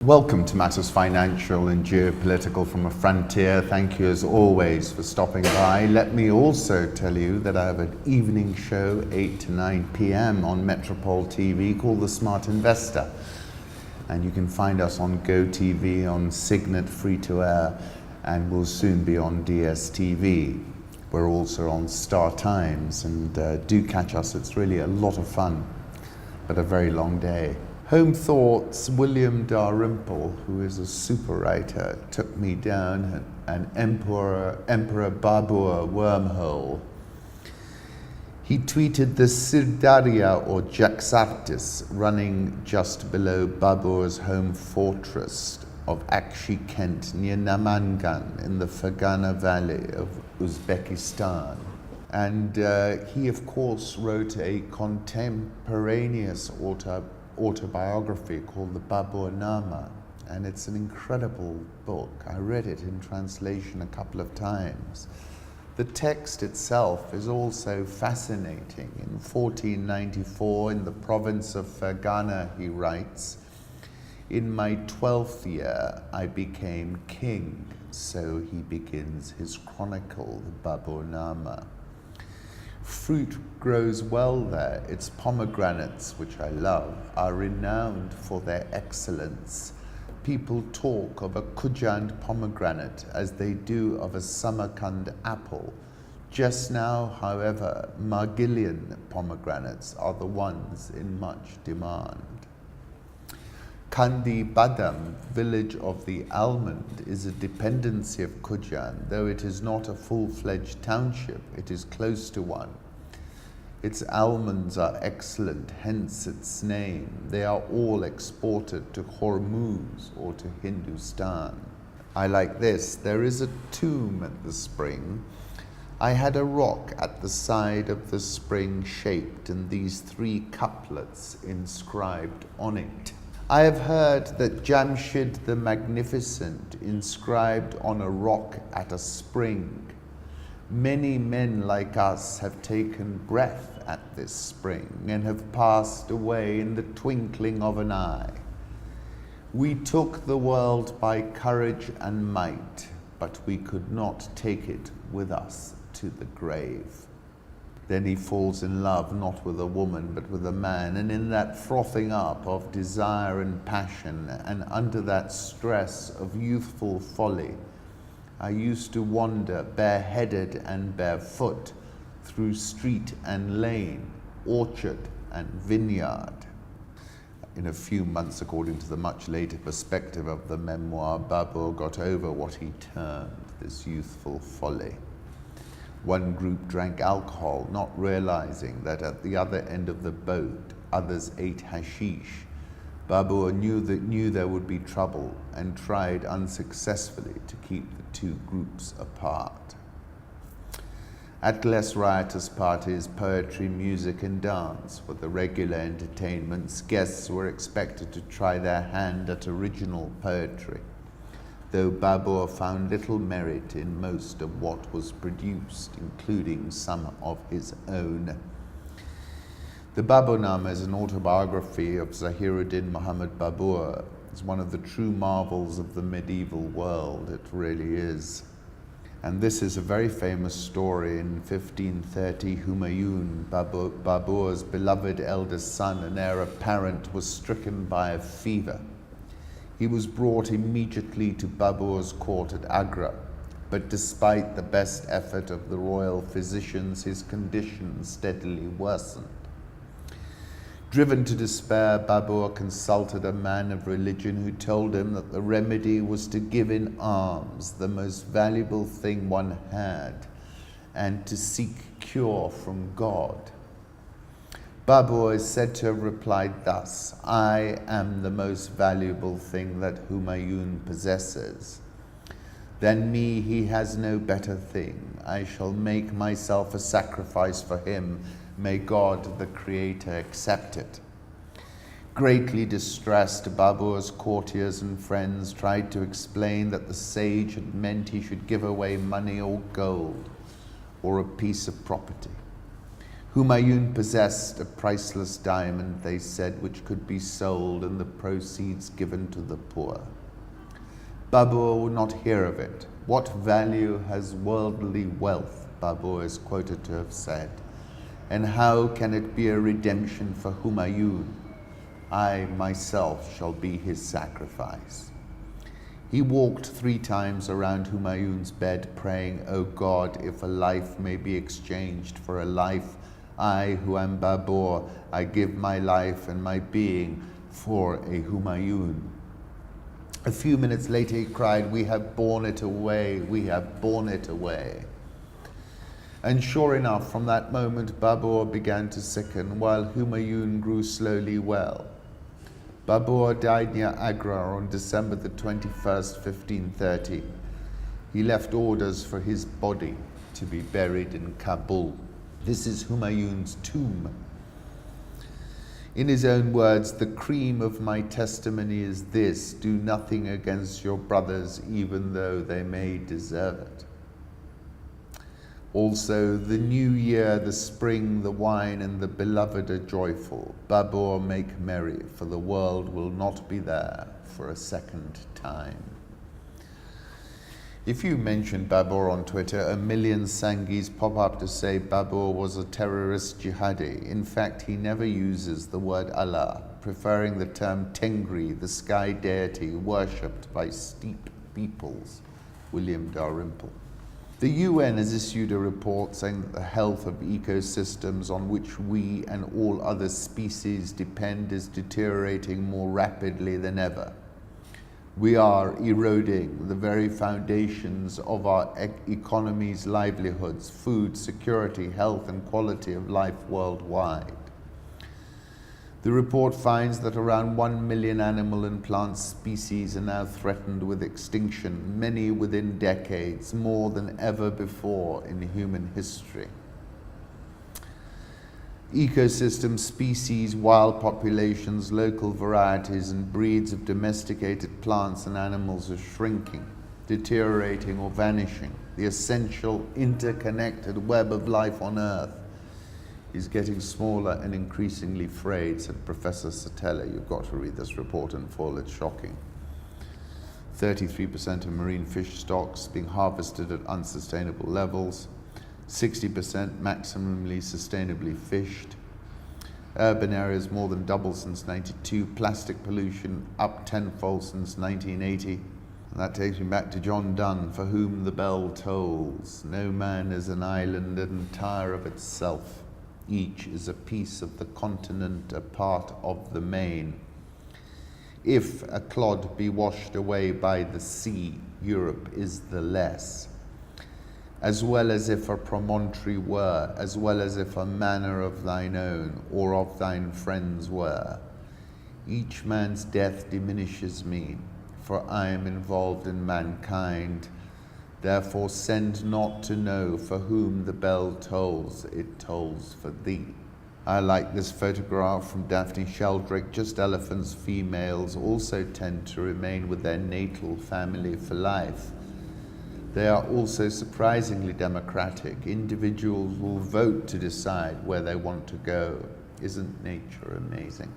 Welcome to Matters Financial and Geopolitical from a Frontier. Thank you as always for stopping by. Let me also tell you that I have an evening show 8 to 9 p.m. on Metropole TV called The Smart Investor. And you can find us on GoTV, on Signet Free to Air, and we'll soon be on DSTV. We're also on Star Times, and do catch us. It's really a lot of fun, but a very long day. Home Thoughts, William Dalrymple, who is a super writer, took me down an Emperor Babur wormhole. He tweeted the Sirdarya or Jaxartes running just below Babur's home fortress of Akshi Kent near Namangan in the Fergana Valley of Uzbekistan. And he, of course, wrote a contemporaneous autobiography called the Baburnama, and it's an incredible book. I read it in translation a couple of times. The text itself is also fascinating. In 1494, in the province of Fergana, he writes, "In my 12th year, I became king." So he begins his chronicle, the Baburnama. Fruit grows well there. Its pomegranates, which I love, are renowned for their excellence. People talk of a Kujand pomegranate as they do of a Samarkand apple. Just now, however, Margilian pomegranates are the ones in much demand. Kandi Badam, village of the almond, is a dependency of Kujand. Though it is not a full-fledged township, it is close to one. Its almonds are excellent, hence its name. They are all exported to Hormuz or to Hindustan. I like this. There is a tomb at the spring. I had a rock at the side of the spring shaped, and these 3 couplets inscribed on it. I have heard that Jamshid the Magnificent inscribed on a rock at a spring. Many men like us have taken breath at this spring and have passed away in the twinkling of an eye. We took the world by courage and might, but we could not take it with us to the grave. Then he falls in love, not with a woman, but with a man. And in that frothing up of desire and passion, and under that stress of youthful folly, I used to wander bareheaded and barefoot through street and lane, orchard and vineyard. In a few months, according to the much later perspective of the memoir, Babur got over what he termed this youthful folly. One group drank alcohol, not realizing that at the other end of the boat, others ate hashish. Babur knew there would be trouble and tried unsuccessfully to keep the 2 groups apart. At less riotous parties, poetry, music and dance were the regular entertainments. Guests were expected to try their hand at original poetry, though Babur found little merit in most of what was produced, including some of his own. The Baburnama is an autobiography of Zahiruddin Muhammad Babur. It's one of the true marvels of the medieval world. It really is. And this is a very famous story. In 1530, Humayun, Babur's beloved eldest son and heir apparent, was stricken by a fever. He was brought immediately to Babur's court at Agra, but despite the best effort of the royal physicians, his condition steadily worsened. Driven to despair, Babur consulted a man of religion who told him that the remedy was to give in alms, the most valuable thing one had, and to seek cure from God. Babur is said to have replied thus, "I am the most valuable thing that Humayun possesses. Than me he has no better thing. I shall make myself a sacrifice for him. May God, the Creator, accept it." Greatly distressed, Babur's courtiers and friends tried to explain that the sage had meant he should give away money or gold or a piece of property. Humayun possessed a priceless diamond, they said, which could be sold and the proceeds given to the poor. Babur would not hear of it. What value has worldly wealth, Babur is quoted to have said, and how can it be a redemption for Humayun? I myself shall be his sacrifice. He walked 3 times around Humayun's bed, praying, O God, if a life may be exchanged for a life, I, who am Babur, I give my life and my being for a Humayun. A few minutes later he cried, we have borne it away, we have borne it away. And sure enough, from that moment Babur began to sicken, while Humayun grew slowly well. Babur died near Agra on December the 21st, 1530. He left orders for his body to be buried in Kabul. This is Humayun's tomb. In his own words, the cream of my testimony is this: do nothing against your brothers, even though they may deserve it. Also, the new year, the spring, the wine, and the beloved are joyful. Babur, make merry, for the world will not be there for a second time. If you mention Babur on Twitter, a million Sanghis pop up to say Babur was a terrorist jihadi. In fact, he never uses the word Allah, preferring the term Tengri, the sky deity worshipped by steppe peoples. William Dalrymple. The UN has issued a report saying that the health of ecosystems on which we and all other species depend is deteriorating more rapidly than ever. We are eroding the very foundations of our economies, livelihoods, food security, health, and quality of life worldwide. The report finds that around 1 million animal and plant species are now threatened with extinction, many within decades, more than ever before in human history. Ecosystem species, wild populations, local varieties, and breeds of domesticated plants and animals are shrinking, deteriorating, or vanishing. The essential interconnected web of life on Earth is getting smaller and increasingly frayed, said Professor Satella. You've got to read this report in full, it's shocking. 33% of marine fish stocks being harvested at unsustainable levels, 60% maximally sustainably fished. Urban areas more than double since 92. Plastic pollution up tenfold since 1980. And that takes me back to John Donne, for whom the bell tolls. No man is an island entire of itself. Each is a piece of the continent, a part of the main. If a clod be washed away by the sea, Europe is the less. As well as if a promontory were, as well as if a manor of thine own, or of thine friends were. Each man's death diminishes me, for I am involved in mankind. Therefore send not to know for whom the bell tolls, it tolls for thee. I like this photograph from Daphne Sheldrake. Just elephants, females, also tend to remain with their natal family for life. They are also surprisingly democratic. Individuals will vote to decide where they want to go. Isn't nature amazing?